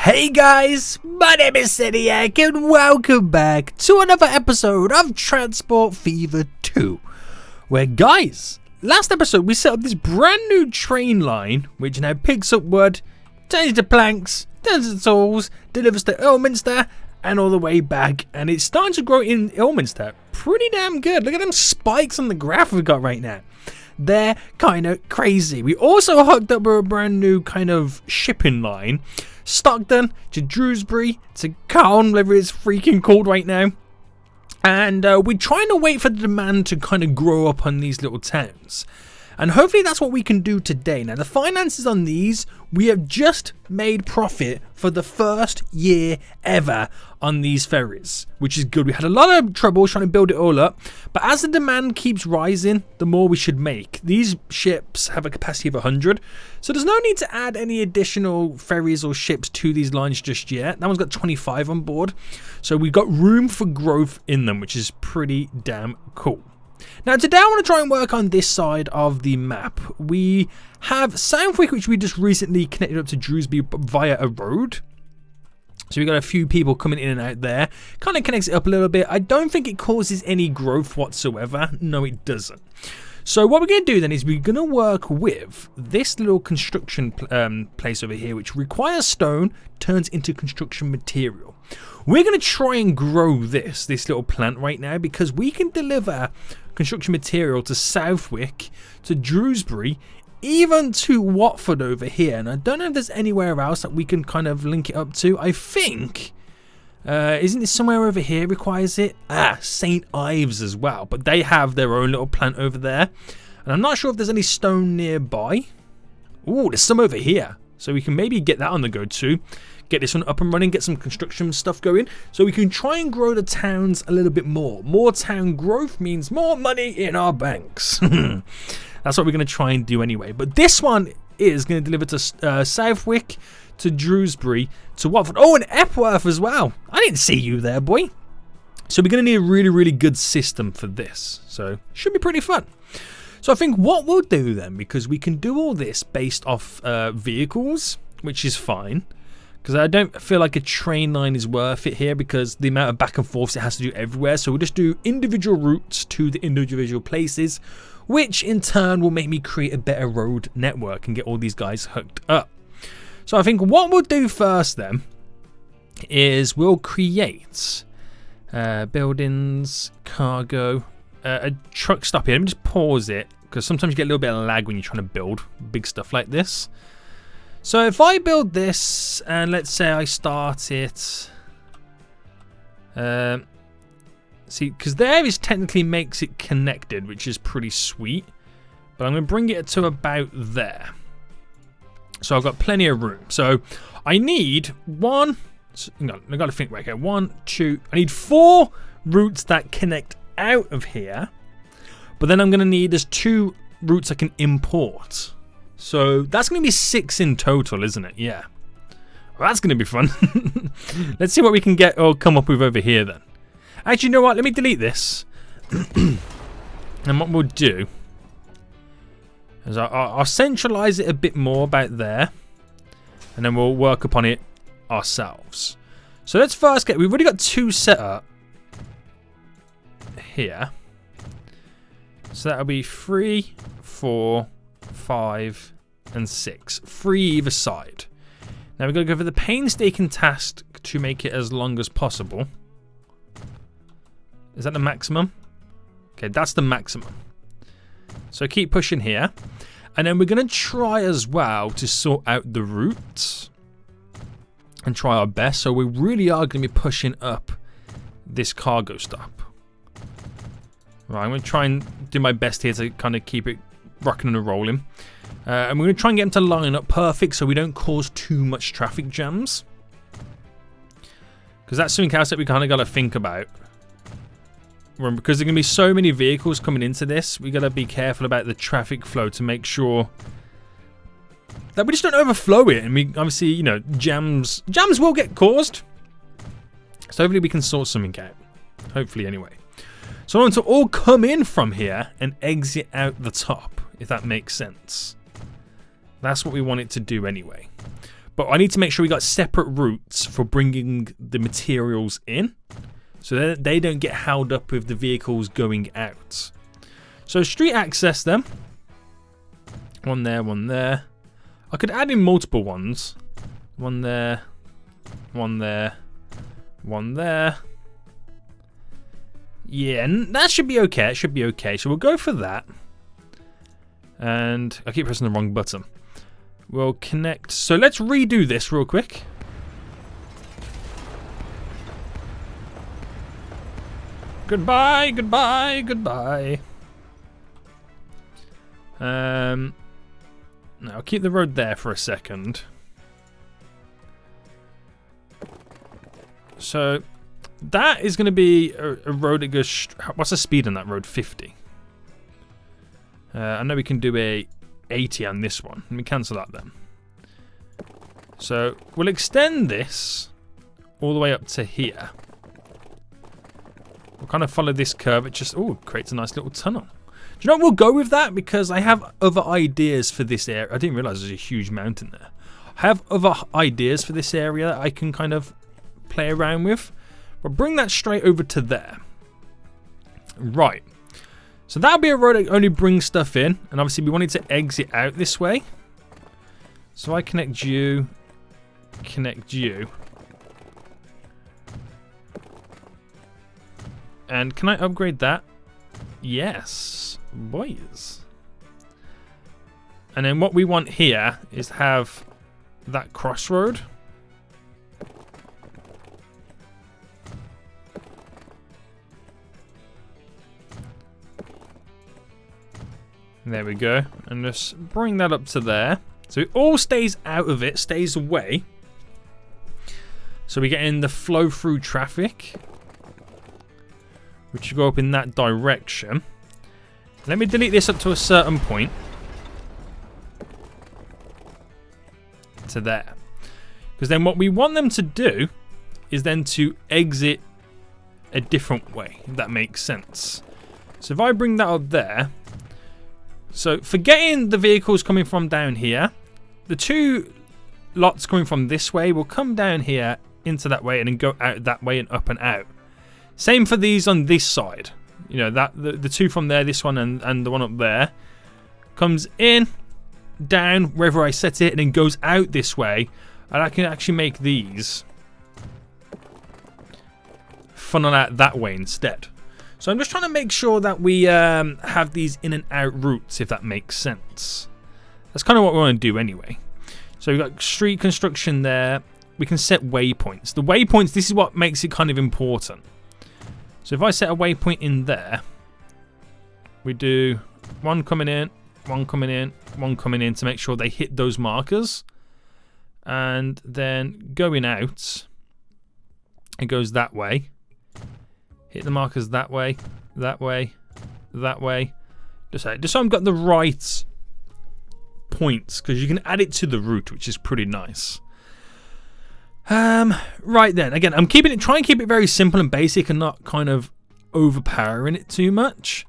Hey guys, my name is Seniac and welcome back to another episode of Transport Fever 2. Where guys, last episode we set up this brand new train line which now picks up wood, turns into planks, turns into tools, delivers to Ilminster and all the way back, and it's starting to grow in Ilminster pretty damn good. Look at them spikes on the graph we've got right now. They're kind of crazy. We also hooked up a brand new kind of shipping line. Stockton to Drewsbury to Carn, whatever it's freaking called right now. And we're trying to wait for the demand to kind of grow up on these little towns. And hopefully that's what we can do today. Now the finances on these, we have just made profit for the first year ever on these ferries, which is good. We had a lot of trouble trying to build it all up, but as the demand keeps rising, the more we should make. These ships have a capacity of 100, so there's no need to add any additional ferries or ships to these lines just yet. That one's got 25 on board, so we've got room for growth in them, which is pretty damn cool. Now today I want to try and work on this side of the map. We have Southwick, which we just recently connected up to Drewsbury via a road. So we've got a few people coming in and out there. Kind of connects it up a little bit. I don't think it causes any growth whatsoever. No, it doesn't. So what we're going to do then is we're going to work with this little construction place over here, which requires stone, turns into construction material. We're going to try and grow this little plant right now because we can deliver construction material to Southwick, to Drewsbury, even to Watford over here. And I don't know if there's anywhere else that we can kind of link it up to. I think, isn't it somewhere over here requires it? St. Ives as well. But they have their own little plant over there. And I'm not sure if there's any stone nearby. Ooh, there's some over here. So we can maybe get that on the go too. Get this one up and running, get some construction stuff going, so we can try and grow the towns a little bit more. More town growth means more money in our banks. That's what we're going to try and do anyway. But this one is going to deliver to Southwick, to Drewsbury, to Watford. Oh, and Epworth as well. I didn't see you there, boy. So we're going to need a really, really good system for this. So should be pretty fun. So I think what we'll do then, because we can do all this based off vehicles, which is fine. Because I don't feel like a train line is worth it here because the amount of back and forths it has to do everywhere. So we'll just do individual routes to the individual places, which in turn will make me create a better road network and get all these guys hooked up. So I think what we'll do first then is we'll create buildings, cargo, a truck stop here. Let me just pause it because sometimes you get a little bit of lag when you're trying to build big stuff like this. So if I build this, and let's say I start it, see, because there is technically makes it connected, which is pretty sweet, but I'm going to bring it to about there. So I've got plenty of room. So I need one, no, I've got to think right here, 1, 2, I need 4 routes that connect out of here, but then I'm going to need, there's 2 routes I can import. So that's going to be 6 in total, isn't it? Yeah. Well, that's going to be fun. Let's see what we can get or come up with over here then. Actually, you know what? Let me delete this. And what we'll do is I'll centralize it a bit more about there. And then we'll work upon it ourselves. So let's first get... We've already got 2 set up here. So that'll be 3, 4... 5 and 6, 3 either side. Now we're going to go for the painstaking task to make it as long as possible. Is that the maximum? Okay, that's the maximum. So keep pushing here. And then we're going to try as well to sort out the routes and try our best. So we really are going to be pushing up this cargo stop. Right, I'm going to try and do my best here to kind of keep it rocking and rolling. And we're going to try and get them to line up perfect so we don't cause too much traffic jams. Because that's something else that we kind of got to think about. Because there are going to be so many vehicles coming into this, we got to be careful about the traffic flow to make sure that we just don't overflow it. And we obviously, you know, jams will get caused. So hopefully we can sort something out. Hopefully anyway. So I want to all come in from here and exit out the top, if that makes sense. That's what we want it to do anyway. But But I need to make sure we got separate routes for bringing the materials in, so that they don't get held up with the vehicles going out. So street access them. One there, one there. I could add in multiple ones. One there, one there, one there. Yeah, and that should be okay. It should be okay. So we'll go for that. And I keep pressing the wrong button. We'll connect. So let's redo this real quick. Goodbye, goodbye, goodbye. No, I'll keep the road there for a second. So that is going to be a road that goes. What's the speed on that road? 50. I know we can do a 80 on this one. Let me cancel that then. So we'll extend this all the way up to here. We'll kind of follow this curve. It just creates a nice little tunnel. Do you know what? We'll go with that because I have other ideas for this area. I didn't realize there's a huge mountain there. I have other ideas for this area that I can kind of play around with. But bring that straight over to there. Right. So that'll be a road that only brings stuff in. And obviously we wanted to exit out this way. So I connect you. Connect you. And can I upgrade that? Yes, boys. And then what we want here is have that crossroad. There we go. And just bring that up to there. So it all stays out of it, stays away. So we get in the flow through traffic, which should go up in that direction. Let me delete this up to a certain point. To there. Because then what we want them to do is then to exit a different way, if that makes sense. So if I bring that up there. So forgetting the vehicles coming from down here, the two lots coming from this way will come down here into that way and then go out that way and up and out. Same for these on this side. You know, that the two from there, this one and the one up there, comes in, down, wherever I set it, and then goes out this way. And I can actually make these funnel out that way instead. So I'm just trying to make sure that we have these in and out routes, if that makes sense. That's kind of what we want to do anyway. So we've got street construction there. We can set waypoints. The waypoints, this is what makes it kind of important. So if I set a waypoint in there, we do one coming in, one coming in, one coming in to make sure they hit those markers. And then going out, it goes that way. Hit the markers that way, that way, that way. Just so I've got the right points, because you can add it to the route, which is pretty nice. Right then, again, I'm keeping it, try and keep it very simple and basic and not kind of overpowering it too much.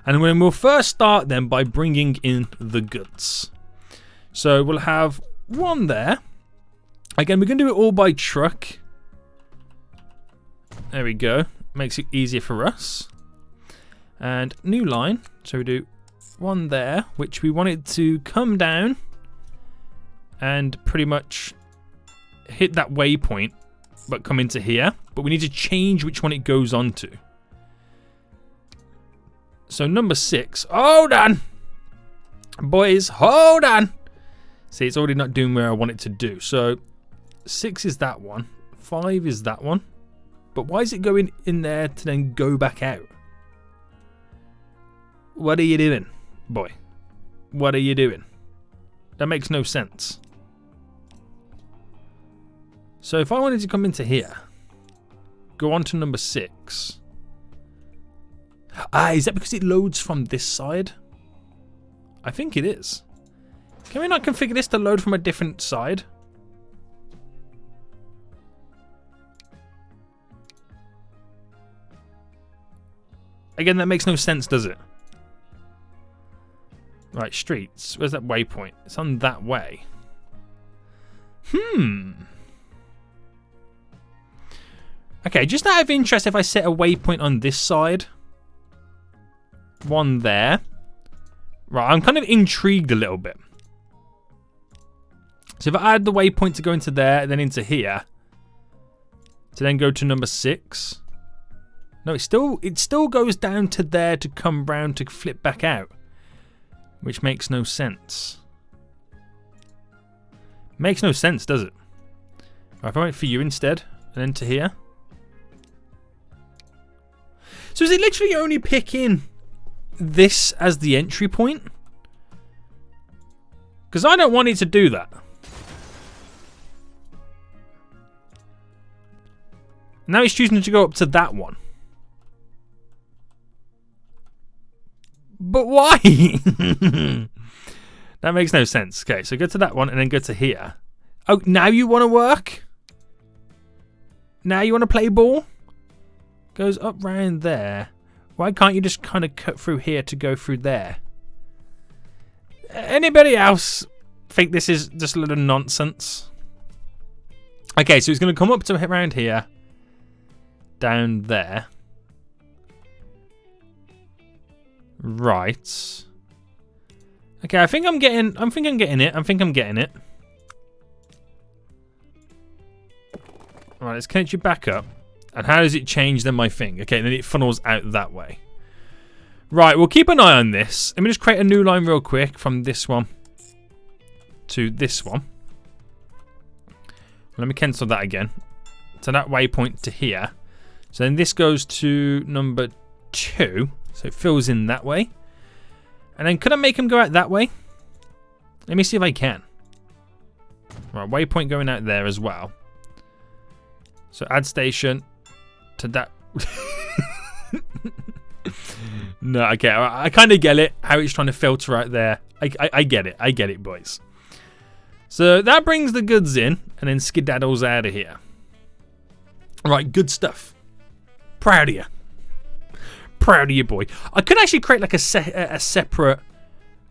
And then we'll first start then by bringing in the goods. So we'll have one there. Again, we're going to do it all by truck. There we go. Makes it easier for us. And new line. So we do one there, which we want it to come down and pretty much hit that waypoint, but come into here. But we need to change which one it goes on to. So number 6. Hold on! Boys, hold on! See, it's already not doing where I want it to do. So 6 is that one. 5 is that one. But why is it going in there to then go back out? What are you doing, boy? What are you doing? That makes no sense. So if I wanted to come into here, go on to number 6. Ah, is that because it loads from this side? I think it is. Can we not configure this to load from a different side? Again, that makes no sense, does it? Right, streets. Where's that waypoint? It's on that way. Okay, just out of interest, if I set a waypoint on this side, one there. Right, I'm kind of intrigued a little bit. So if I add the waypoint to go into there, then into here, to then go to number 6. No, it still goes down to there to come round to flip back out, which makes no sense. Makes no sense, does it? Right, if I wait for you instead, and then to here. So is it literally only picking this as the entry point? Because I don't want it to do that. Now it's choosing to go up to that one. But why? That makes no sense. Okay, so go to that one and then go to here. Oh, now you want to work? Now you want to play ball? Goes up round there. Why can't you just kind of cut through here to go through there? Anybody else think this is just a little nonsense? Okay, so it's going to come up to around here. Down there. Right. Okay, I think I'm getting it. Alright, let's connect you back up. And how does it change then my thing? Okay, then it funnels out that way. Right, we'll keep an eye on this. Let me just create a new line real quick from this one to this one. Let me cancel that again. So that waypoint to here. So then this goes to number 2. So it fills in that way. And then could I make them go out that way? Let me see if I can. Right, waypoint going out there as well. So add station to that. No, okay, I kind of get it. How it's trying to filter out there. I get it. I get it, boys. So that brings the goods in and then skedaddles out of here. Right, good stuff. Proud of you. Proud of you, boy. I could actually create like a separate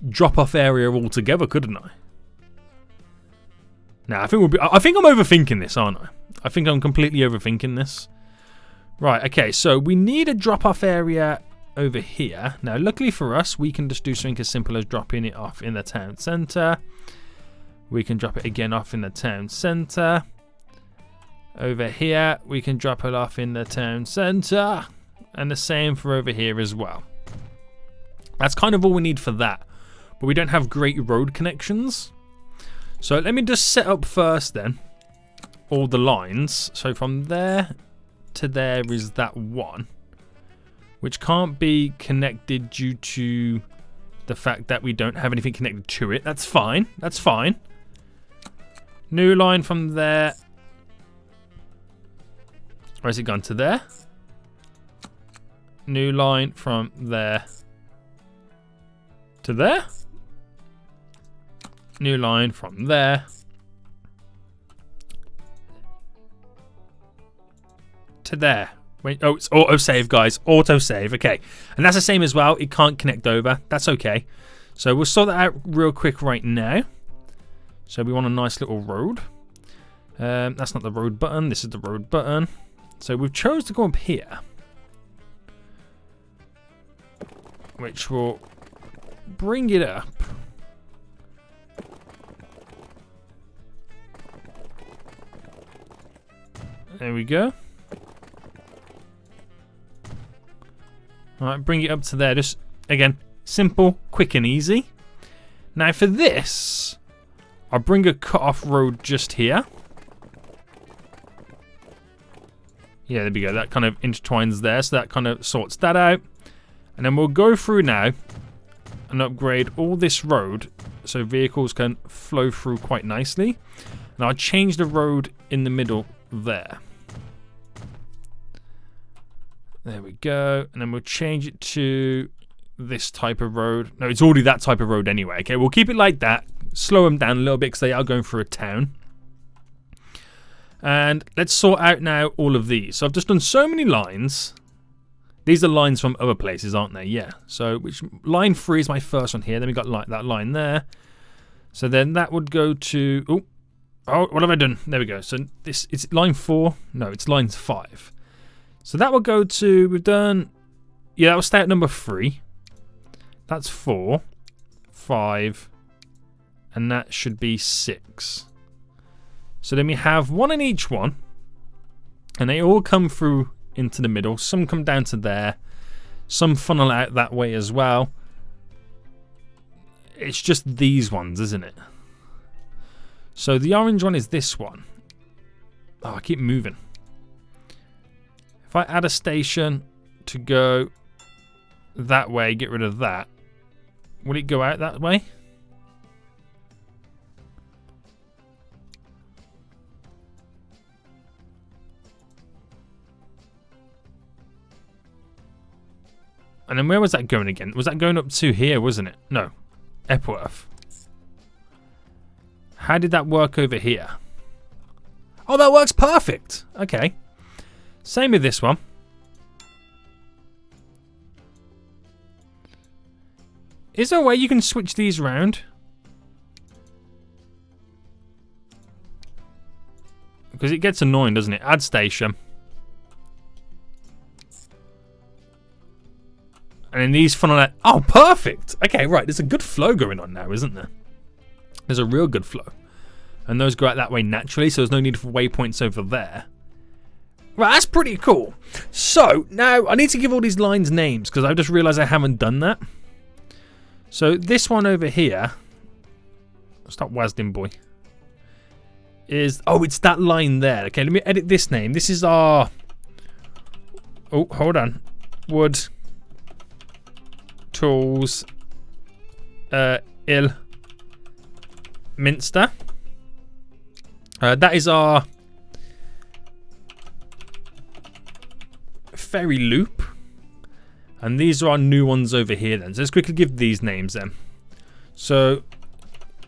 drop-off area altogether, couldn't I? Nah, I think I'm overthinking this, aren't I? I think I'm completely overthinking this. Right, okay, so we need a drop-off area over here. Now, luckily for us, we can just do something as simple as dropping it off in the town centre. We can drop it again off in the town centre. Over here, we can drop it off in the town centre. And the same for over here as well. That's kind of all we need for that. But we don't have great road connections. So let me just set up first then all the lines. So from there to there is that one, which can't be connected due to the fact that we don't have anything connected to it. That's fine. That's fine. New line from there. Or has it gone to there? New line from there to there. New line from there to there. Wait, oh, it's auto-save, guys. Auto-save, okay. And that's the same as well. It can't connect over. That's okay. So we'll sort that out real quick right now. So we want a nice little road. That's not the road button. This is the road button. So we've chose to go up here, which will bring it up. There we go. Alright, bring it up to there. Just, again, simple, quick and easy. Now for this, I'll bring a cut-off road just here. Yeah, there we go. That kind of intertwines there, so that kind of sorts that out. And then we'll go through now and upgrade all this road so vehicles can flow through quite nicely. And I'll change the road in the middle there. There we go. And then we'll change it to this type of road. No, it's already that type of road anyway. Okay, we'll keep it like that. Slow them down a little bit because they are going through a town. And let's sort out now all of these. So I've just done so many lines. These are lines from other places, aren't they? Yeah. So which line 3 is my first one here. Then we got that line there. So then that would go to... Oh, Oh, what have I done? There we go. So this is line 4. No, it's line 5. So that will go to, we've done, yeah, that will stay at number 3. That's 4, 5, and that should be 6. So then we have one in each one, and they all come through into the middle. Some come down to there. Some funnel out that way as well. It's just these ones, isn't it? So the orange one is this one. Oh, I keep moving. If I add a station to go that way, get rid of that, will it go out that way? And then where was that going again? Was that going up to here, wasn't it? No. Epworth. How did that work over here? Oh, that works perfect. Okay. Same with this one. Is there a way you can switch these around? Because it gets annoying, doesn't it? Add station. And then these funnel out. Oh, perfect. Okay, right. There's a good flow going on now, isn't there? There's a real good flow. And those go out that way naturally, so there's no need for waypoints over there. Right, that's pretty cool. So, now I need to give all these lines names, because I just realised I haven't done that. So, this one over here. Stop Wasdin boy. Is, oh, it's that line there. Okay, let me edit this name. This is our... Oh, hold on. Wood... Tools Minster. That is our ferry loop, and these are our new ones over here then. So let's quickly give these names then. So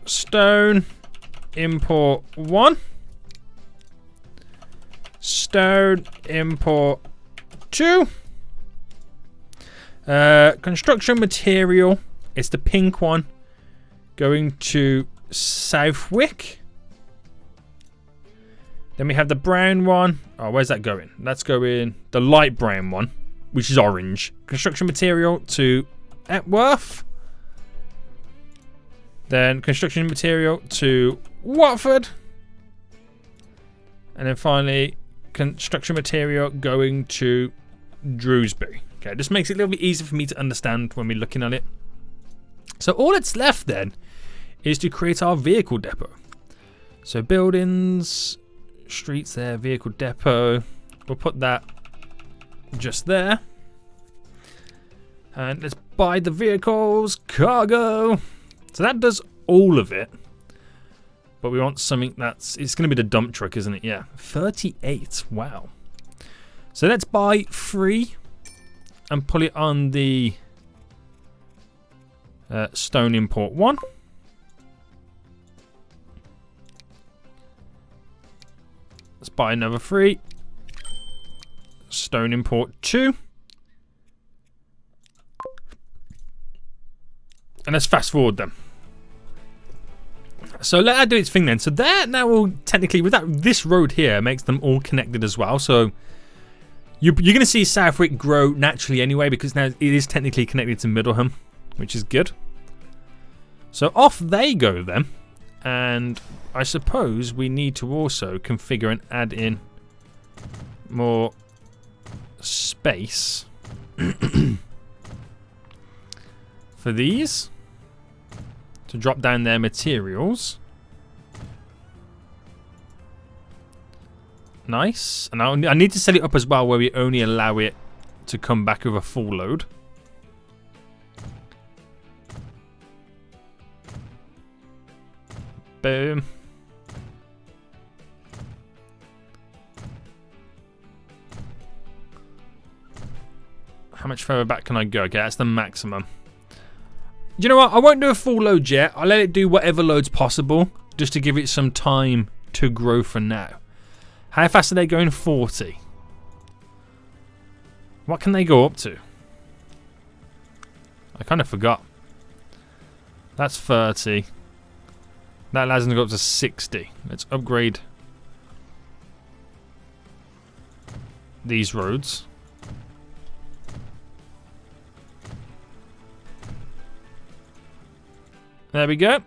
stone import 1, stone import 2. Construction material, it's the pink one, going to Southwick. Then we have the brown one. Oh, where's that going? That's going the light brown one, which is orange. Construction material to Epworth. Then construction material to Watford. And then finally, construction material going to Drewsbury. Okay, it just makes it a little bit easier for me to understand when we're looking at it. So all that's left then is to create our vehicle depot. So buildings, streets there, vehicle depot. We'll put that just there. And let's buy the vehicles, cargo. So that does all of it. But we want something that's, it's going to be the dump truck, isn't it? Yeah, 38, wow. So let's buy 3. And pull it on the stone import 1. Let's buy another 3. Stone import 2. And let's fast forward them. So let that do its thing then. So that now will technically, with that, this road here makes them all connected as well. So you're going to see Southwick grow naturally anyway, because now it is technically connected to Middleham, which is good. So off they go then. And I suppose we need to also configure and add in more space for these to drop down their materials. Nice. And I need to set it up as well where we only allow it to come back with a full load. Boom. How much further back can I go? Okay, that's the maximum. You know what? I won't do a full load yet. I'll let it do whatever load's possible, just to give it some time to grow for now. How fast are they going? 40. What can they go up to? I kind of forgot. That's 30. That allows them to go up to 60. Let's upgrade these roads. There we go.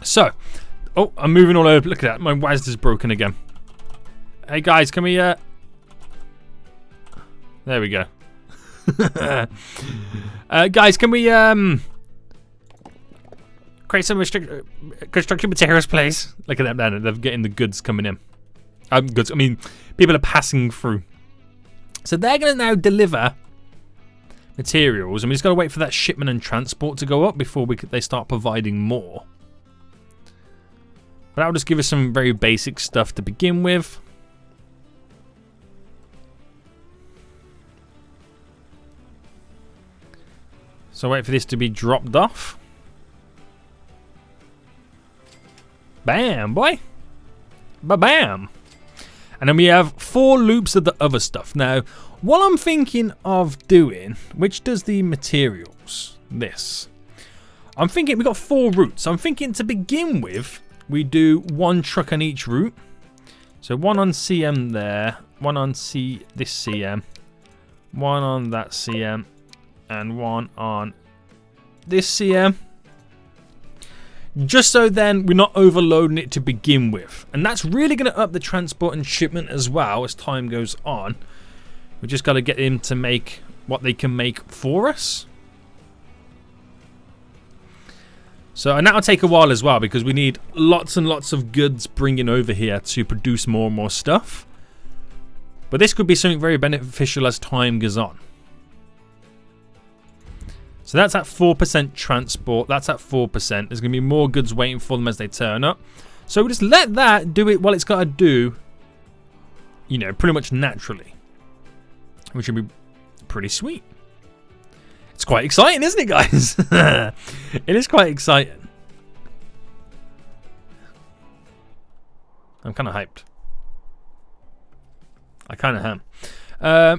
So, oh, I'm moving all over. Look at that. My WASD is broken again. Hey guys, can we there we go. Guys, can we create some construction materials, please? Look at them there. They're getting the goods coming in. Goods. I mean, people are passing through. So they're going to now deliver materials, and we just got to wait for that shipment and transport to go up before they start providing more. But that'll just give us some very basic stuff to begin with. So wait for this to be dropped off. Bam, boy. Ba-bam. And then we have 4 loops of the other stuff. Now, what I'm thinking of doing, which does the materials, this. I'm thinking we've got 4 routes. I'm thinking to begin with, we do 1 truck on each route. So 1 on CM there, 1 on this CM, 1 on that CM, and 1 on this CM. Just so then we're not overloading it to begin with. And that's really going to up the transport and shipment as well as time goes on. We just got to get them to make what they can make for us. So, and that'll take a while as well because we need lots and lots of goods bringing over here to produce more and more stuff. But this could be something very beneficial as time goes on. So that's at 4% transport. That's at 4%. There's going to be more goods waiting for them as they turn up. So we'll just let that do it while it's got to do, you know, pretty much naturally. Which would be pretty sweet. It's quite exciting, isn't it, guys? It is quite exciting. I'm kind of hyped. I kind of am.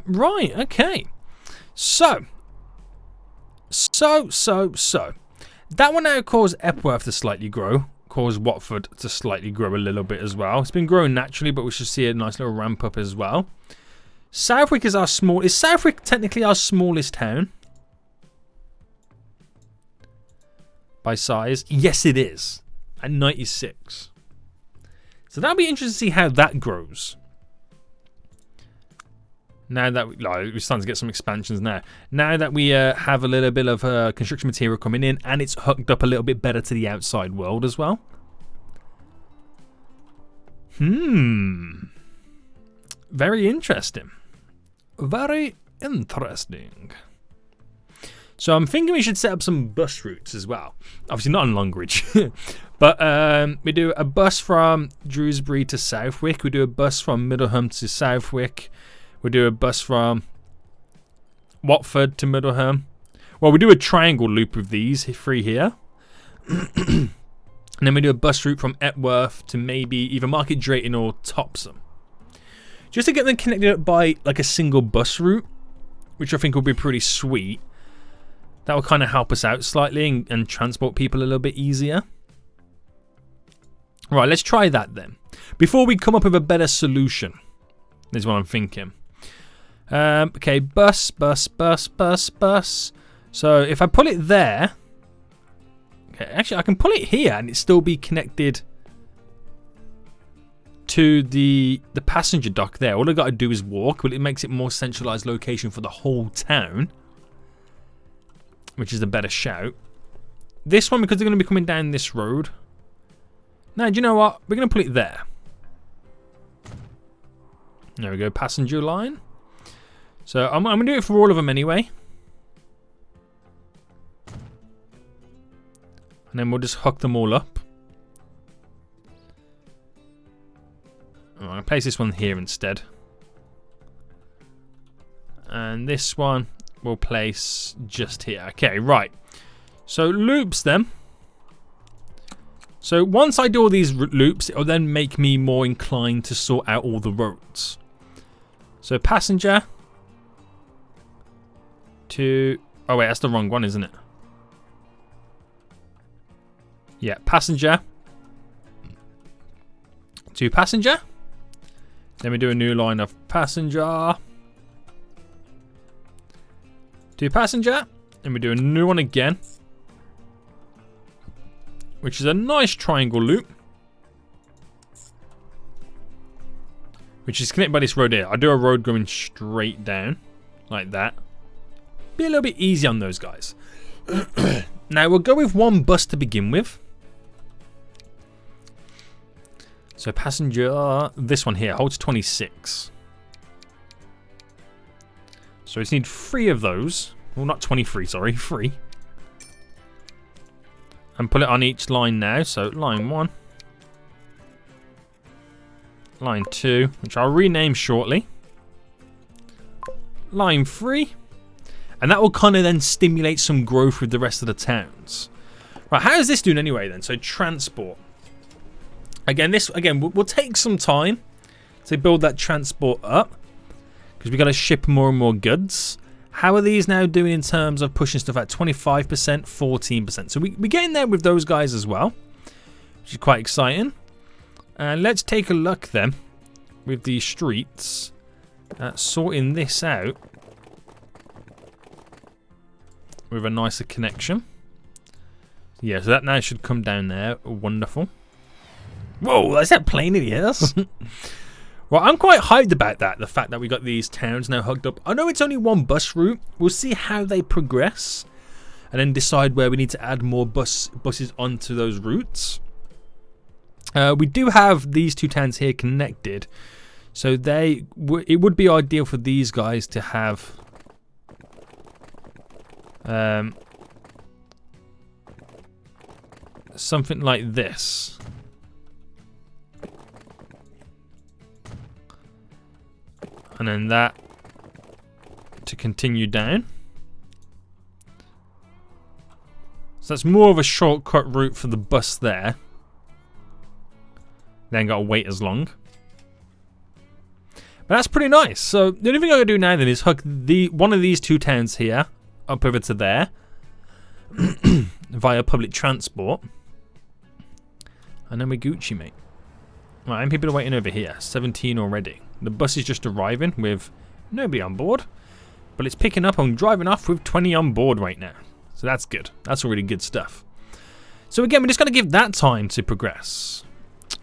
Right, okay. So. That will now cause Epworth to slightly grow. Cause Watford to slightly grow a little bit as well. It's been growing naturally, but we should see a nice little ramp up as well. Southwick is our small. Is Southwick technically our smallest town? By size? Yes, it is. At 96. So that'll be interesting to see how that grows. Now that we're starting to get some expansions now. Now that we have a little bit of construction material coming in and it's hooked up a little bit better to the outside world as well. Very interesting. Very interesting. So I'm thinking we should set up some bus routes as well. Obviously not on Longridge. But we do a bus from Drewsbury to Southwick. We do a bus from Middleham to Southwick. We do a bus from Watford to Middleham. Well, we do a triangle loop with these 3 here. And then we do a bus route from Epworth to maybe either Market Drayton or Topsham. Just to get them connected up by like a single bus route, which I think will be pretty sweet. That will kind of help us out slightly and transport people a little bit easier. Right, let's try that then. Before we come up with a better solution. Is what I'm thinking. Okay, bus. So if I pull it there, okay, actually I can pull it here and it still be connected to the passenger dock there. All I got to do is walk, but it makes it more centralized location for the whole town, which is a better shout. This one, because they're going to be coming down this road. Now, do you know what? We're going to put it there. There we go, passenger line. So I'm going to do it for all of them anyway. And then we'll just hook them all up. I'm going to place this one here instead. And this one we'll place just here. Okay, right. So loops then. So once I do all these loops, it'll then make me more inclined to sort out all the roads. So passenger to... Oh wait, that's the wrong one, isn't it? Yeah, passenger 2 passenger. Then we do a new line of passenger. 2 passenger. And we do a new one again. Which is a nice triangle loop. Which is connected by this road here. I do a road going straight down. Like that. Be a little bit easy on those guys. Now we'll go with 1 bus to begin with. So passenger, this one here holds 26. So we just need 3 of those. Well, not 23, sorry, 3. And put it on each line now. So line 1. Line 2, which I'll rename shortly. Line 3. And that will kind of then stimulate some growth with the rest of the towns. Right, how is this doing anyway then? So transport. Again, we'll take some time to build that transport up. Because we've got to ship more and more goods. How are these now doing in terms of pushing stuff at 25%, 14%? So we're getting there with those guys as well. Which is quite exciting. Let's take a look then with the streets. Sorting this out. With a nicer connection. Yeah, so that now should come down there. Wonderful. Whoa, is that plane in the air? Well, I'm quite hyped about that. The fact that we got these towns now hooked up. I know it's only 1 bus route. We'll see how they progress. And then decide where we need to add more buses onto those routes. We do have these 2 towns here connected. So it would be ideal for these guys to have... something like this. And then that to continue down. So that's more of a shortcut route for the bus there. Then got to wait as long. But that's pretty nice. So the only thing I'm going to do now then is hook one of these 2 towns here up over to there via public transport. And then we're Gucci, mate. Right, how many people are waiting over here? 17 already. The bus is just arriving with nobody on board. But it's picking up and driving off with 20 on board right now. So that's good. That's already good stuff. So again, we're just going to give that time to progress.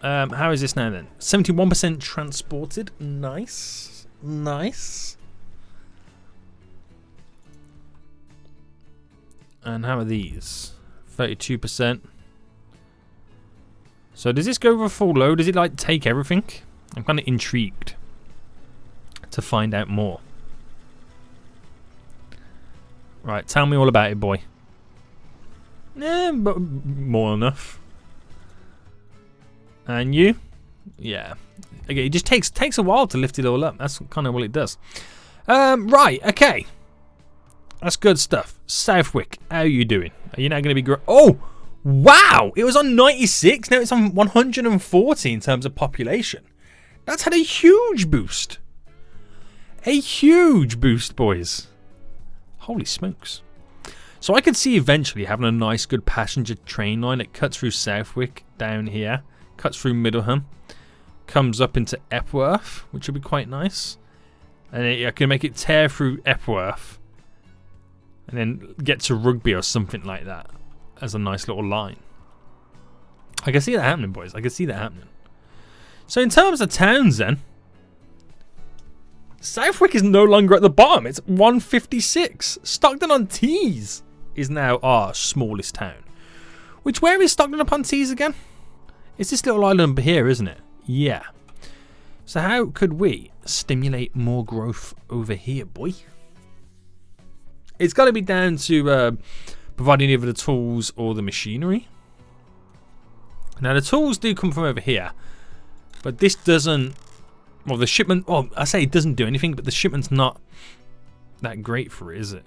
How is this now then? 71% transported. Nice. Nice. And how are these? 32%. So does this go over full load? Does it like take everything? I'm kind of intrigued to find out more. Right, tell me all about it, boy. But more than enough. And you? Yeah. Okay, it just takes a while to lift it all up. That's kind of what it does. Right, okay. That's good stuff. Southwick, how are you doing? Are you now going to be... Oh! Wow! It was on 96. Now it's on 140 in terms of population. That's had a huge boost. A huge boost, boys. Holy smokes. So I could see eventually having a nice, good passenger train line that cuts through Southwick down here. Cuts through Middleham. Comes up into Epworth, which would be quite nice. And I can make it tear through Epworth. And then get to Rugby or something like that. As a nice little line. I can see that happening, boys. I can see that happening. So in terms of towns then. Southwick is no longer at the bottom. It's 156. Stockton-on-Tees is now our smallest town. Where is Stockton-upon-Tees again? It's this little island here, isn't it? Yeah. So how could we stimulate more growth over here, boy? It's got to be down to providing either the tools or the machinery. Now the tools do come from over here. But this doesn't... Well, the shipment... Well, I say it doesn't do anything, but the shipment's not that great for it, is it?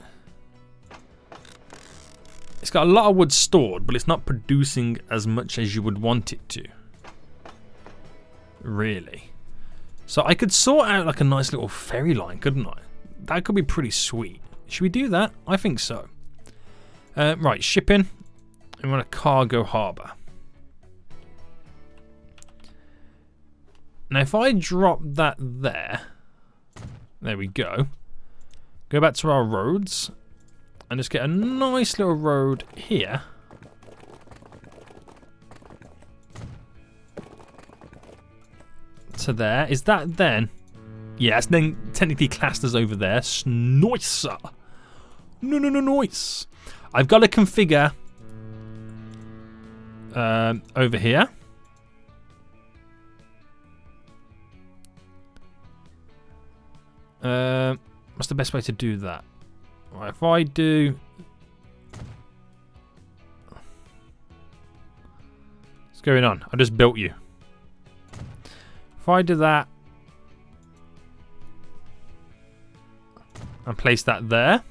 It's got a lot of wood stored, but it's not producing as much as you would want it to. Really. So I could sort out like a nice little ferry line, couldn't I? That could be pretty sweet. Should we do that? I think so. Right, shipping. We want a cargo harbour. Now, if I drop that there, there we go. Go back to our roads and just get a nice little road here. To there. Is that then? Yeah, it's then technically classed as over there. Nice. No, nice. I've got to configure over here. What's the best way to do that? Right, if I do... What's going on? I just built you. If I do that and place that there.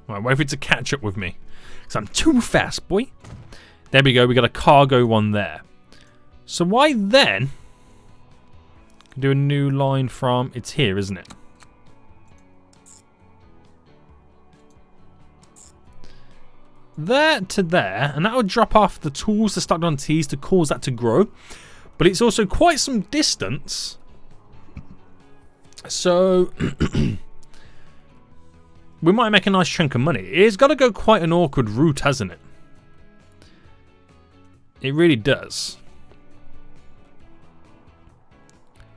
Right, wait for it to catch up with me. Because I'm too fast, boy. There we go, we got a cargo one there. So why then... do a new line from... it's here, isn't it? There to there, and that will drop off the tools that start on T's to cause that to grow. But it's also quite some distance. So... we might make a nice chunk of money. It's got to go quite an awkward route, hasn't it? It really does.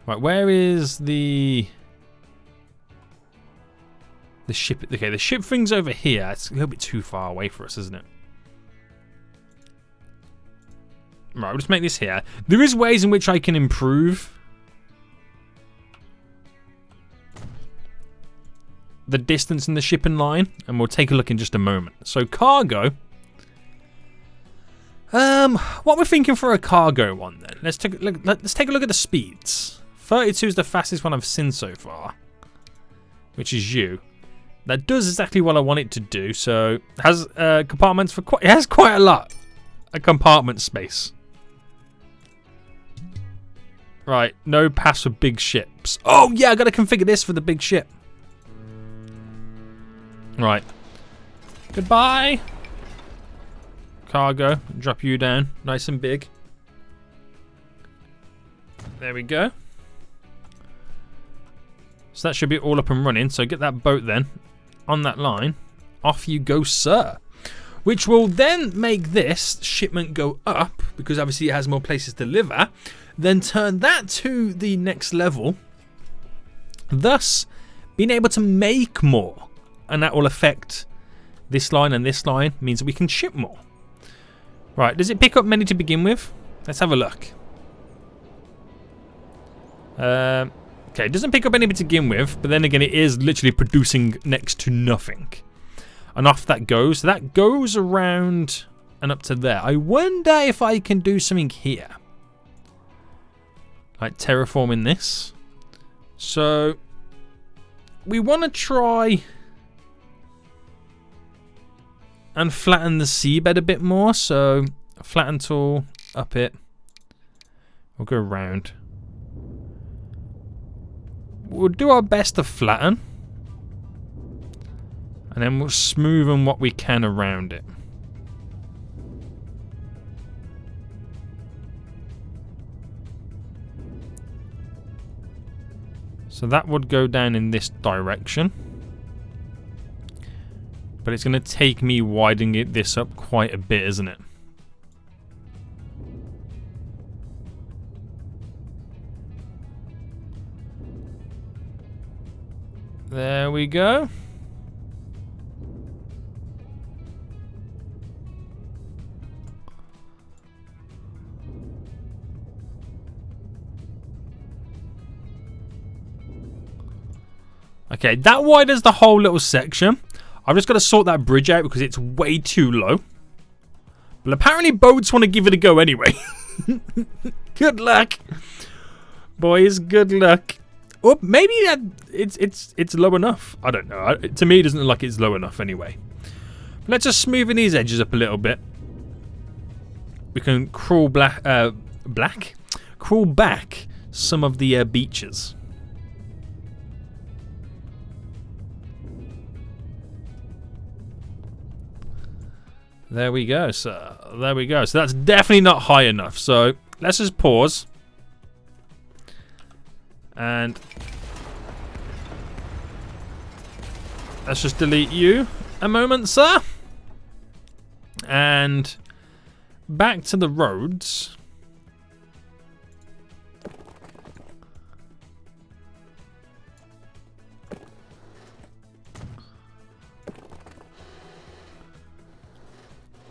Right, where is the ship? Okay, the ship thing's over here. It's a little bit too far away for us, isn't it? Right, we'll just make this here. There is ways in which I can improve the distance in the shipping line, and we'll take a look in just a moment. So cargo. What we're thinking for a cargo one then? Let's take a look at the speeds. 32 is the fastest one I've seen so far, which is you. That does exactly what I want it to do. So it has compartments for it has quite a lot of compartment space. Right, no pass for big ships. Oh yeah, I got to configure this for the big ship. Right. Goodbye. Cargo, drop you down, nice and big. There we go. So that should be all up and running. So get that boat then on that line. Off you go, sir. Which will then make this shipment go up, because obviously it has more places to deliver. Then turn that to the next level, thus being able to make more. And that will affect this line, and this line means that we can ship more. Right, does it pick up many to begin with? Let's have a look. Okay, it doesn't pick up any to begin with, but then again, it is literally producing next to nothing. And off that goes. So that goes around and up to there. I wonder if I can do something here. Like terraforming this. So we want to try and flatten the seabed a bit more. So flatten tool, up it. We'll go around. We'll do our best to flatten. And then we'll smoothen what we can around it. So that would go down in this direction. But it's going to take me widening this up quite a bit, isn't it? There we go. Okay, that widens the whole little section. I've just got to sort that bridge out because it's way too low. But apparently boats want to give it a go anyway. Good luck. Boys, good luck. Oh, maybe that it's low enough. I don't know. To me, it doesn't look like it's low enough anyway. But let's just smoothen these edges up a little bit. We can crawl crawl back some of the beaches. There we go, sir. There we go. So that's definitely not high enough. So let's just pause. And let's just delete you a moment, sir. And back to the roads.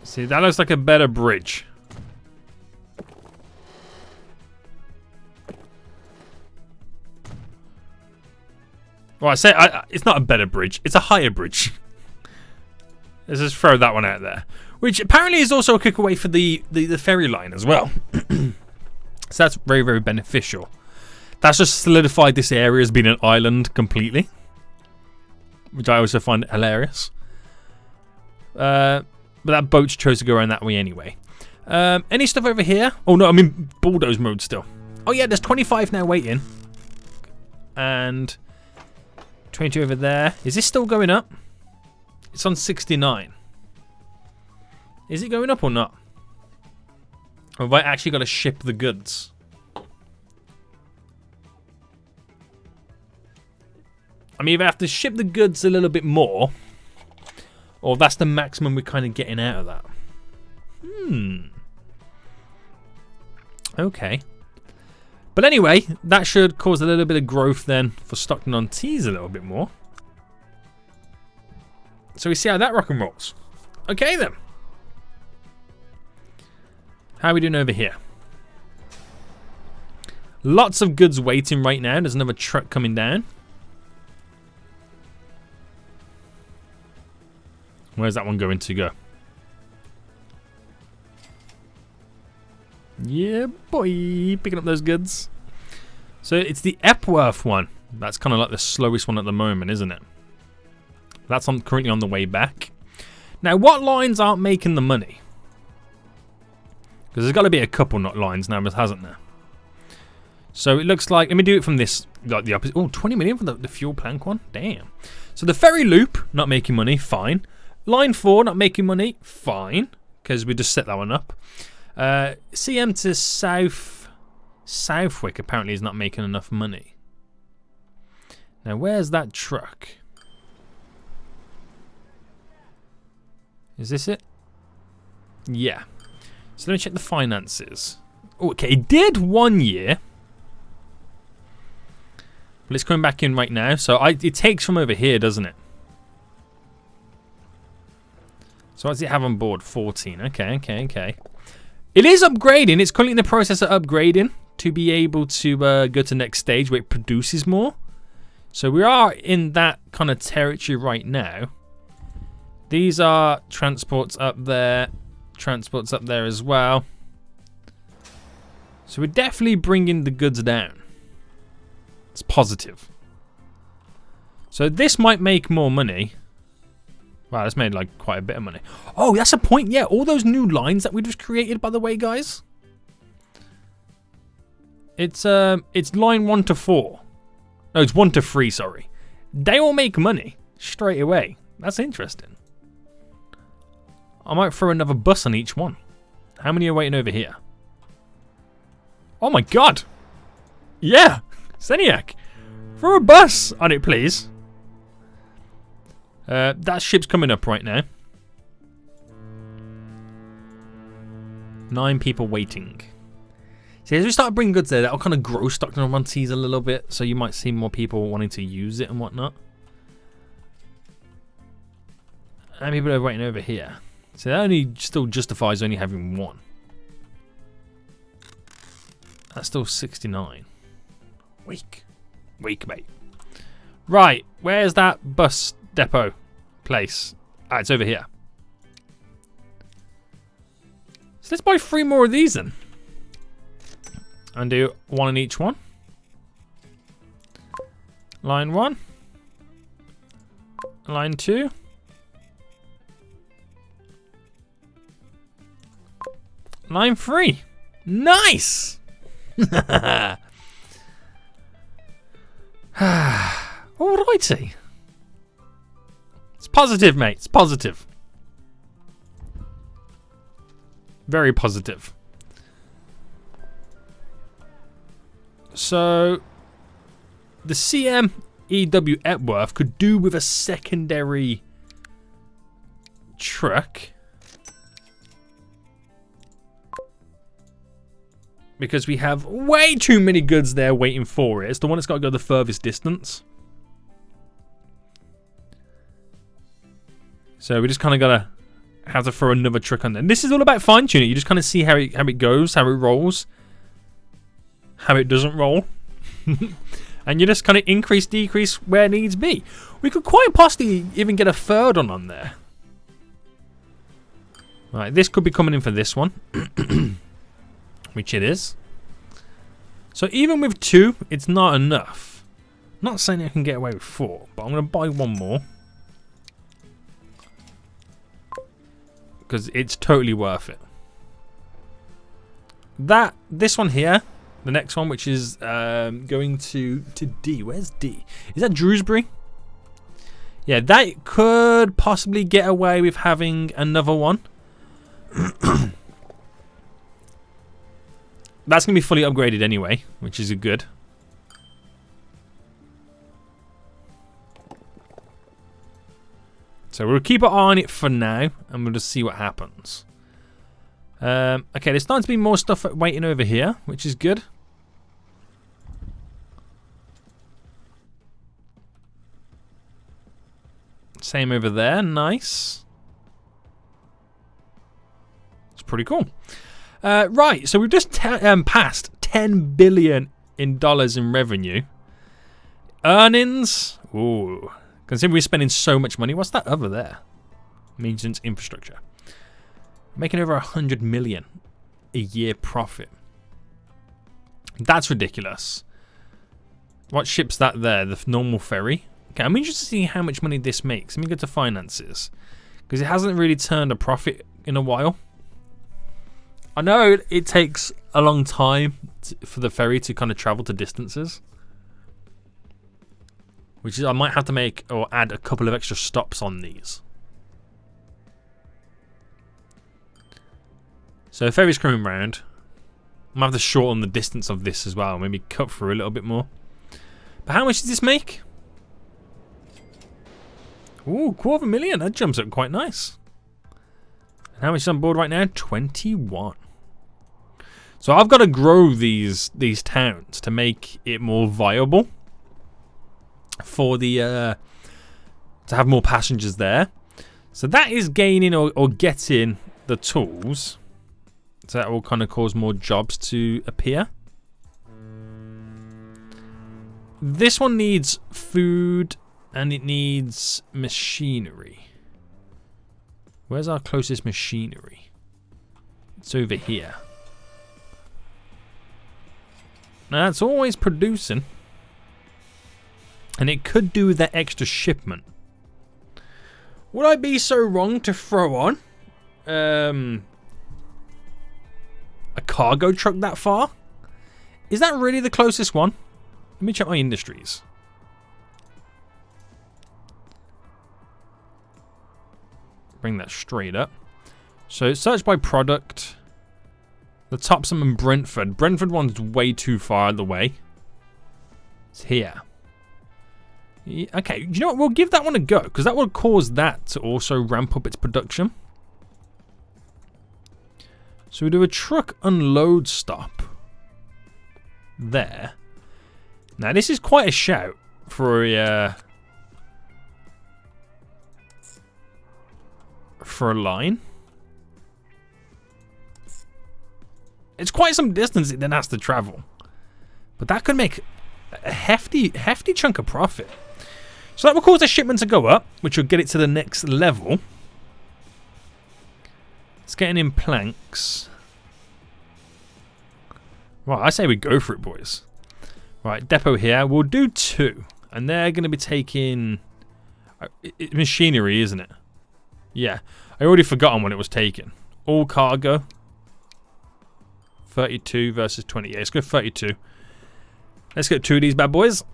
See, that looks like a better bridge. Well, it's not a better bridge. It's a higher bridge. Let's just throw that one out there. Which apparently is also a kick away for the ferry line as well. So that's very, very beneficial. That's just solidified this area as being an island completely. Which I also find hilarious. But that boat chose to go around that way anyway. Any stuff over here? Oh no, I'm in bulldoze mode still. Oh yeah, there's 25 now waiting. And 22 over there. Is this still going up? It's on 69. Is it going up or not? Or have I actually got to ship the goods? I mean, if I have to ship the goods a little bit more, or that's the maximum we're kind of getting out of that. Okay. But anyway, that should cause a little bit of growth then for Stockton-on-Tees a little bit more. So we see how that rock and rolls. Okay then. How are we doing over here? Lots of goods waiting right now. There's another truck coming down. Where's that one going to go? Yeah, boy. Picking up those goods. So it's the Epworth one. That's kind of like the slowest one at the moment, isn't it? That's currently on the way back. Now, what lines aren't making the money? Because there's got to be a couple not lines now, hasn't there? So it looks like... Let me do it from this... Like the opposite. Oh, 20 million for the fuel plank one? Damn. So the ferry loop, not making money. Fine. Line 4, not making money. Fine. Because we just set that one up. CM to Southwick apparently is not making enough money. Now, where's that truck? Is this it? Yeah. So let me check the finances. Oh, okay, it did 1 year. But it's coming back in right now. So it takes from over here, doesn't it? So what does it have on board? 14. Okay. It is upgrading. It's currently in the process of upgrading to be able to go to the next stage where it produces more. So we are in that kind of territory right now. These are transports up there. Transports up there as well. So we're definitely bringing the goods down. It's positive. So this might make more money. Wow, that's made like quite a bit of money. Oh, that's a point. Yeah, all those new lines that we just created, by the way, guys. It's line 1 to 4. No, it's 1 to 3, sorry. They all make money straight away. That's interesting. I might throw another bus on each one. How many are waiting over here? Oh my god. Yeah. Seniac. Throw a bus on it, please. That ship's coming up right now. 9 people waiting. See, as we start bringing goods there, that'll kind of grow Stockton-on-Tees a little bit. So you might see more people wanting to use it and whatnot. And people are waiting over here. So that only still justifies only having 1. That's still 69. Weak, mate. Right, where's that bus depot place? Ah, it's over here. So let's buy 3 more of these then. And do 1 in each one. Line 1. Line 2. Line 3. Nice! Alrighty. It's positive, mate. It's positive. Very positive. So the CMEW Epworth could do with a secondary truck. Because we have way too many goods there waiting for it. It's the one that's got to go the furthest distance. So we just kind of got to have to throw another truck on there. And this is all about fine-tuning. You just kind of see how it goes, how it rolls, how it doesn't roll. And you just kind of increase, decrease where it needs be. We could quite possibly even get a third one on there. Right, this could be coming in for this one. Which it is. So even with 2, it's not enough. I'm not saying I can get away with 4, but I'm going to buy one more. Because it's totally worth it. This one here, the next one, which is going to D. Where's D? Is that Drewsbury? Yeah, that could possibly get away with having another one. That's going to be fully upgraded anyway, which is good. So we'll keep an eye on it for now, and we'll just see what happens. Okay, there's starting to be more stuff waiting over here, which is good. Same over there, nice. It's pretty cool. Right, so we've just passed $10 billion in revenue. Earnings, ooh, considering we're spending so much money. What's that over there? Maintenance infrastructure. Making over $100 million a year profit. That's ridiculous. What ship's that there? The normal ferry? Okay, I'm interested to see how much money this makes. Let me go to finances. Because it hasn't really turned a profit in a while. I know it takes a long time for the ferry to kind of travel to distances. Which is, I might have to make or add a couple of extra stops on these. So ferry's coming round. I'm going to have to shorten the distance of this as well. Maybe cut through a little bit more. But how much does this make? Ooh, $250,000. That jumps up quite nice. And how much is on board right now? 21. So I've got to grow these towns to make it more viable for the to have more passengers there. So that is gaining or getting the tools. So that will kind of cause more jobs to appear. This one needs food and it needs machinery. Where's our closest machinery? It's over here. Now that's always producing. And it could do with that extra shipment. Would I be so wrong to throw on a cargo truck that far? Is that really the closest one? Let me check my industries. Bring that straight up. So search by product. The top's in Brentford. Brentford one's way too far out of the way. It's here. Yeah, okay, you know what? We'll give that one a go, because that will cause that to also ramp up its production. So we do a truck unload stop. There. Now this is quite a shout for a line. It's quite some distance it then has to travel. But that could make a hefty chunk of profit. So that will cause the shipment to go up, which will get it to the next level. It's getting in planks. Right, I say we go for it, boys. Right, depot here. We'll do 2. And they're going to be taking machinery, isn't it? Yeah. I already forgotten when it was taken. All cargo. 32 versus 20. Yeah, let's go 32. Let's get 2 of these bad boys.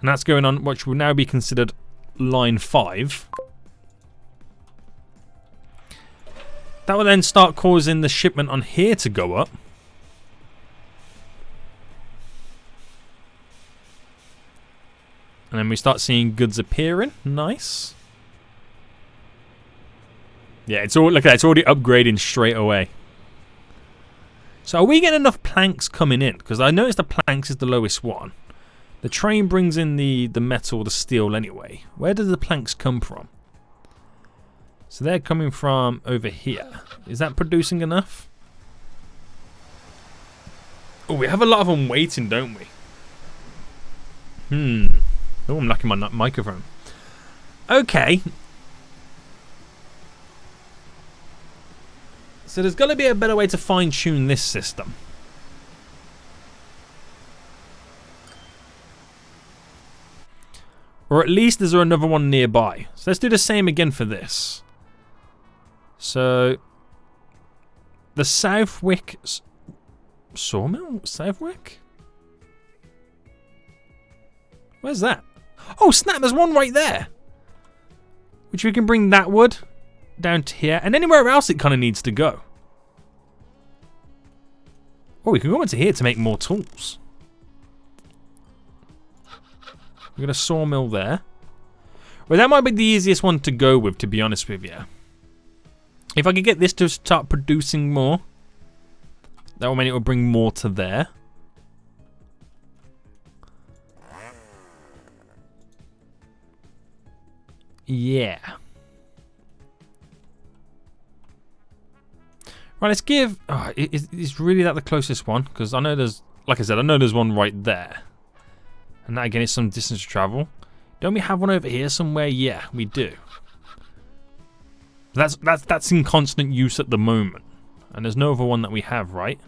And that's going on, which will now be considered line 5. That will then start causing the shipment on here to go up. And then we start seeing goods appearing. Nice. Yeah, it's all, look at that, it's already upgrading straight away. So are we getting enough planks coming in? Because I noticed the planks is the lowest one. The train brings in the metal, the steel anyway. Where do the planks come from? So they're coming from over here. Is that producing enough? Oh, we have a lot of them waiting, don't we? Oh, I'm knocking my microphone. Okay. So there's got to be a better way to fine-tune this system. Or at least is there another one nearby. So let's do the same again for this. So the Southwick sawmill? Southwick? Where's that? Oh snap, there's one right there. Which we can bring that wood down to here. And anywhere else it kind of needs to go. Oh, we can go into here to make more tools. We've got a sawmill there. Well, that might be the easiest one to go with, to be honest with you. If I could get this to start producing more, that will mean it will bring more to there. Yeah. Right, let's give... Oh, is really that the closest one? Because I know there's... Like I said, I know there's one right there. And that again is some distance to travel. Don't we have one over here somewhere? Yeah, we do. That's in constant use at the moment. And there's no other one that we have, right?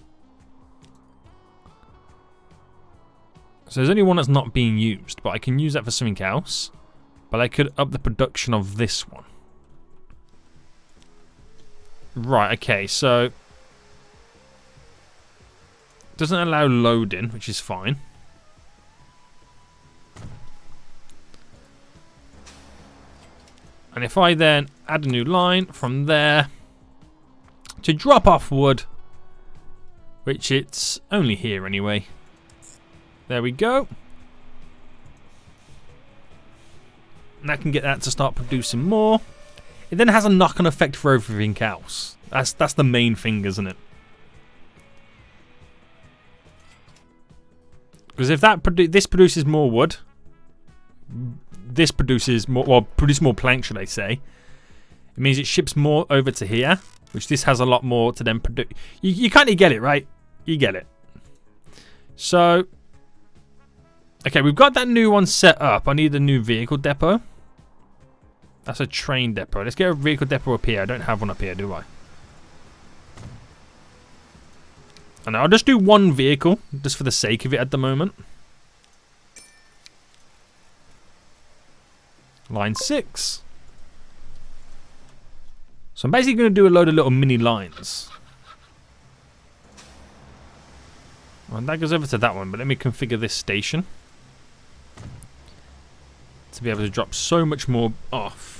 So there's only one that's not being used. But I can use that for something else. But I could up the production of this one. Right, okay, so... Doesn't allow loading, which is fine. And if I then add a new line from there to drop off wood, which it's only here anyway. There we go. And I can get that to start producing more. It then has a knock-on effect for everything else. That's the main thing, isn't it? Because if this produces more wood, this produces more, well, produce more planks, should I say? It means it ships more over to here, which this has a lot more to then produce. You kind of get it, right? You get it. So, okay, we've got that new one set up. I need a new vehicle depot. That's a train depot. Let's get a vehicle depot up here. I don't have one up here, do I? And I'll just do one vehicle, just for the sake of it at the moment. Line 6. So I'm basically going to do a load of little mini lines. And that goes over to that one, but let me configure this station. To be able to drop so much more off.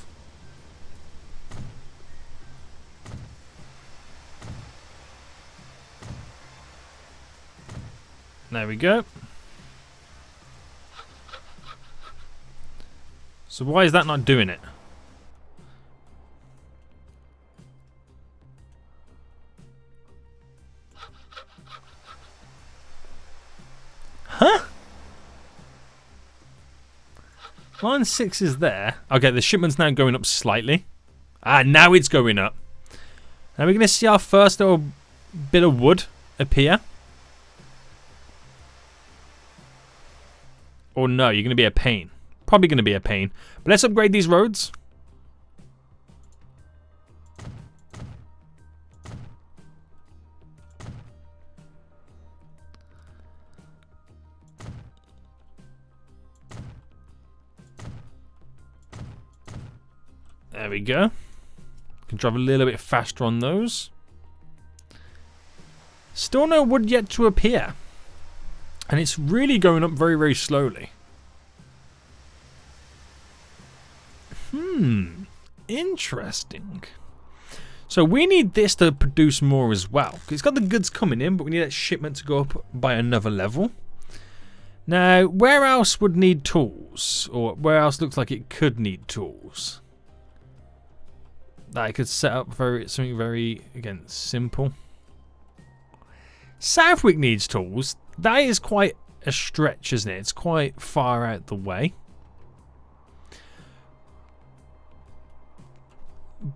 There we go. So why is that not doing it? Huh? Line 6 is there. Okay, the shipment's now going up slightly. Ah, now it's going up. Now we're going to see our first little bit of wood appear. Or no, you're going to be a pain. Probably going to be a pain. But let's upgrade these roads. There we go. Can drive a little bit faster on those. Still no wood yet to appear. And it's really going up very, very slowly. Interesting. So we need this to produce more as well. It's got the goods coming in, but we need that shipment to go up by another level. Now, where else would need tools? Or where else looks like it could need tools? That I could set up something very, again, simple. Southwick needs tools. That is quite a stretch, isn't it? It's quite far out the way.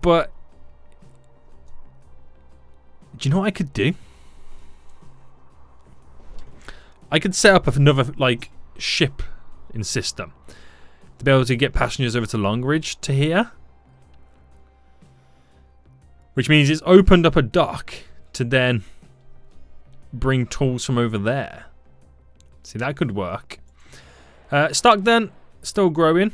But do you know what I could do? I could set up another like ship in system to be able to get passengers over to Longridge to here, which means it's opened up a dock to then bring tools from over there. See, that could work. Stockton still growing.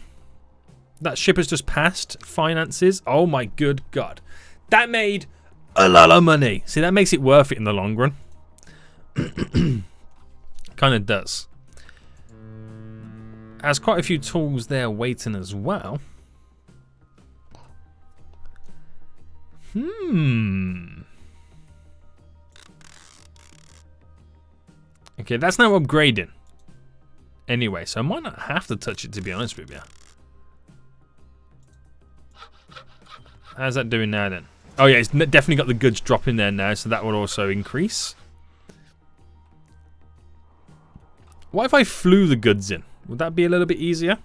That ship has just passed. Finances. Oh my good god, that made a lot of money. See, that makes it worth it in the long run. Kind of does. Has quite a few tools there waiting as well. Okay, that's now upgrading. Anyway, so I might not have to touch it, to be honest with you. How's that doing now then? Oh yeah, it's definitely got the goods dropping there now, so that will also increase. What if I flew the goods in? Would that be a little bit easier?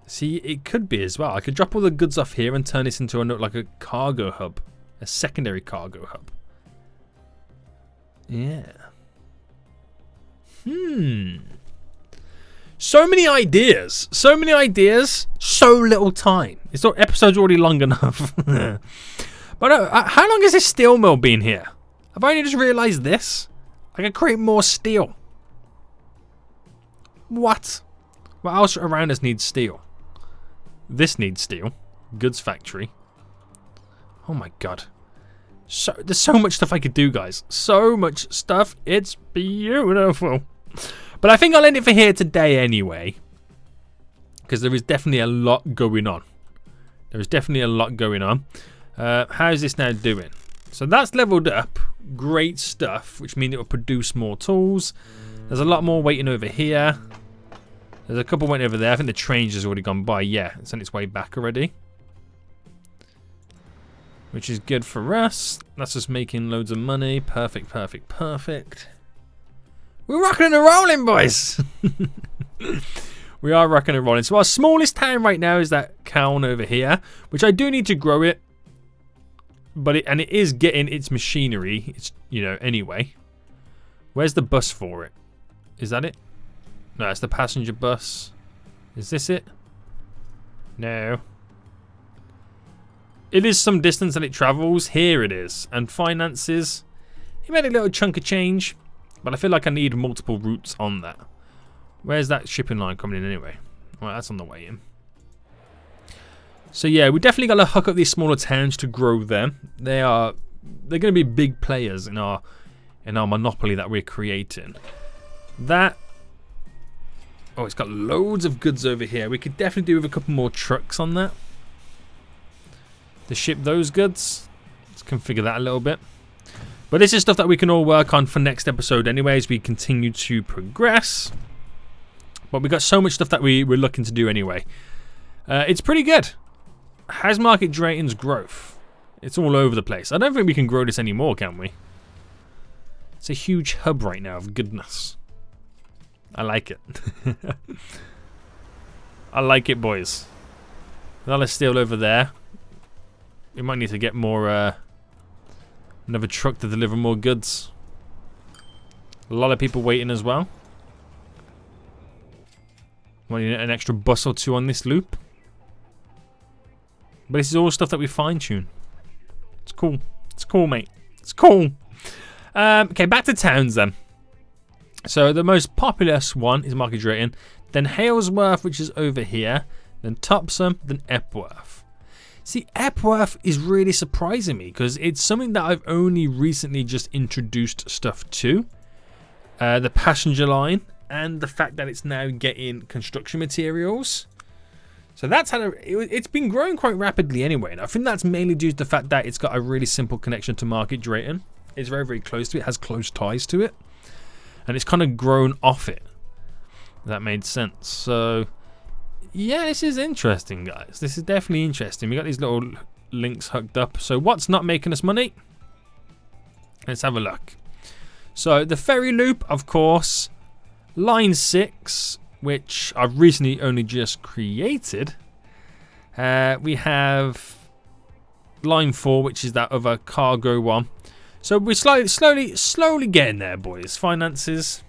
See, it could be as well. I could drop all the goods off here and turn this into like a cargo hub. A secondary cargo hub. Yeah. So many ideas. So many ideas. So little time. This episode's already long enough. But how long has this steel mill been here? I've only just realised this. I can create more steel. What? What else around us needs steel? This needs steel. Goods factory. Oh my god. There's so much stuff I could do, guys. So much stuff. It's beautiful. But I think I'll end it for here today anyway. Because there is definitely a lot going on. There is definitely a lot going on. How's this now doing? So that's leveled up. Great stuff. Which means it will produce more tools. There's a lot more waiting over here. There's a couple waiting over there. I think the train has already gone by. Yeah, it's on its way back already. Which is good for us. That's us making loads of money. Perfect, perfect, perfect. We're rocking and rolling, boys. We are rocking and rolling. So our smallest town right now is that town over here, which I do need to grow it. But it is getting its machinery. It's, you know, anyway. Where's the bus for it? Is that it? No, it's the passenger bus. Is this it? No. It is some distance that it travels. Here it is. And finances. He made a little chunk of change. But I feel like I need multiple routes on that. Where's that shipping line coming in anyway? Well, that's on the way in. So yeah, we definitely got to hook up these smaller towns to grow them. They're going to be big players in our monopoly that we're creating. That. Oh, it's got loads of goods over here. We could definitely do with a couple more trucks on that. To ship those goods. Let's configure that a little bit. But this is stuff that we can all work on for next episode anyway as we continue to progress. But we got so much stuff that we're looking to do anyway. It's pretty good. How's market Drayton's growth? It's all over the place. I don't think we can grow this anymore, can we? It's a huge hub right now of goodness. I like it. I like it, boys. Another steel over there. We might need to get more, another truck to deliver more goods. A lot of people waiting as well. Might need an extra bus or two on this loop. But this is all stuff that we fine-tune. It's cool. It's cool, mate. It's cool. Okay, back to towns then. So the most populous one is Market Drayton, then Halesworth, which is over here, then Topsham, then Epworth. See, Epworth is really surprising me because it's something that I've only recently just introduced stuff to. The passenger line and the fact that it's now getting construction materials. So that's had it's been growing quite rapidly anyway. And I think that's mainly due to the fact that it's got a really simple connection to Market Drayton. It's very, very close to it. It has close ties to it. And it's kind of grown off it. That made sense. So, yeah, this is interesting, guys. This is definitely interesting. We got these little links hooked up. So what's not making us money? Let's have a look. So the ferry loop, of course. Line 6, which I've recently only just created. We have line 4, which is that other cargo one. So we're slowly getting there, boys. Finances,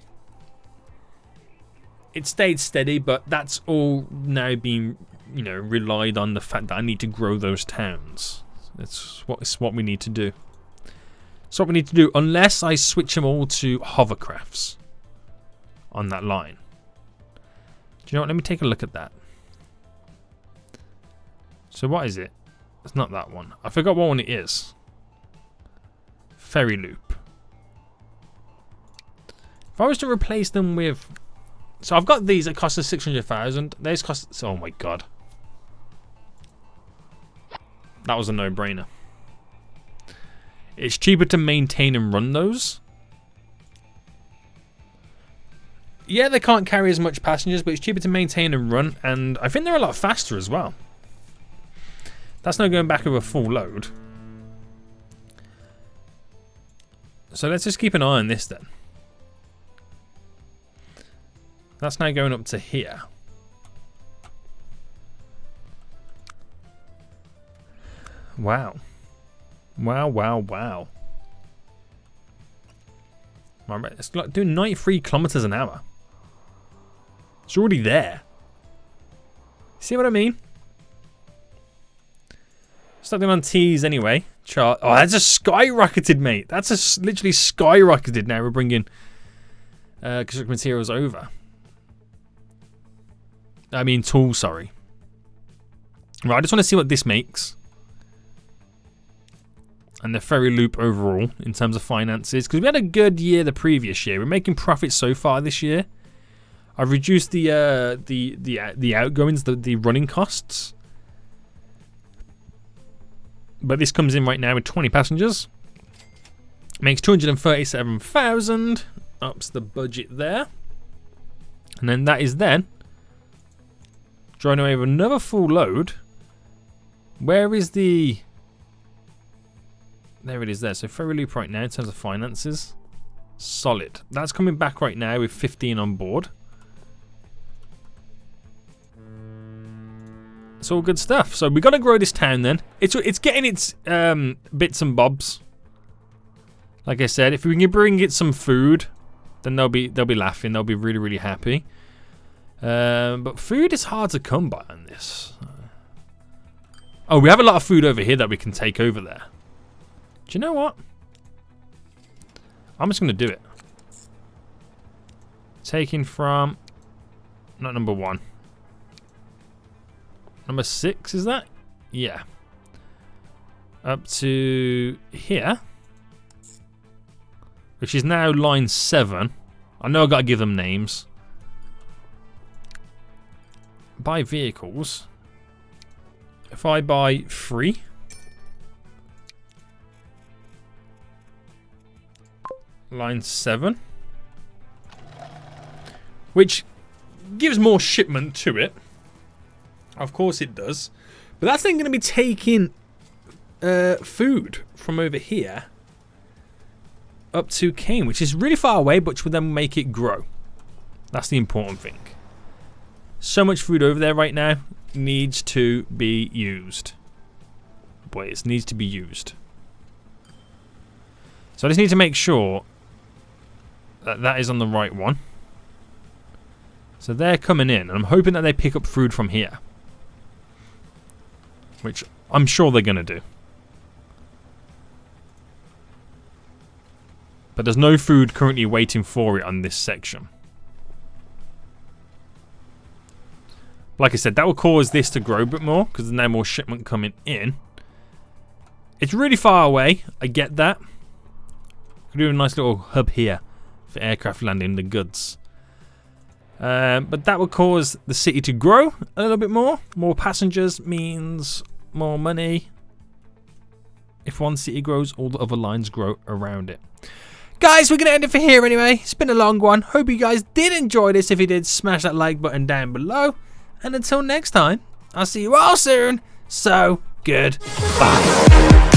it stayed steady, but that's all now being, relied on the fact that I need to grow those towns. It's what we need to do. It's what we need to do, unless I switch them all to hovercrafts on that line. Do you know what? Let me take a look at that. So what is it? It's not that one. I forgot what one it is. Ferry loop. If I was to replace them with... So I've got these that cost us 600,000. These cost... Oh my god. That was a no-brainer. It's cheaper to maintain and run those. Yeah, they can't carry as much passengers, but it's cheaper to maintain and run, and I think they're a lot faster as well. That's now going back with a full load. So let's just keep an eye on this then. That's now going up to here. Wow. Wow, wow, wow. It's like doing 93 kilometers an hour. It's already there. See what I mean? Stuck them on T's anyway. Chart. Oh, that's just skyrocketed, mate. That's just literally skyrocketed. Now we're bringing construction materials over. I mean, tools, sorry. Right, I just want to see what this makes. And the ferry loop overall in terms of finances, because we had a good year the previous year. We're making profits so far this year. I've reduced the outgoings, the running costs. But this comes in right now with 20 passengers. Makes 237,000. Ups the budget there. And then that is then driving away with another full load. Where is the... There it is there. So ferry loop right now in terms of finances. Solid. That's coming back right now with 15 on board. It's all good stuff. So we got to grow this town then. It's getting its bits and bobs. Like I said, if we can bring it some food, then they'll be laughing. They'll be really, really happy. But food is hard to come by on this. Oh, we have a lot of food over here that we can take over there. Do you know what? I'm just going to do it. Taking from... Not number 1. Number 6, is that? Yeah. Up to here. Which is now line 7. I know I've got to give them names. Buy vehicles. If I buy 3. Line 7. Which gives more shipment to it. Of course it does. But that's then going to be taking food from over here up to Kane, which is really far away, but which will then make it grow. That's the important thing. So much food over there right now needs to be used. Boy, it needs to be used. So I just need to make sure that that is on the right one. So they're coming in, and I'm hoping that they pick up food from here. Which I'm sure they're going to do. But there's no food currently waiting for it on this section. Like I said, that will cause this to grow a bit more, because there's now more shipment coming in. It's really far away, I get that. Could do a nice little hub here for aircraft landing the goods. But that would cause the city to grow a little bit more. More passengers means more money. If one city grows, all the other lines grow around it. Guys, we're going to end it for here anyway. It's been a long one. Hope you guys did enjoy this. If you did, smash that like button down below. And until next time, I'll see you all soon. So, goodbye.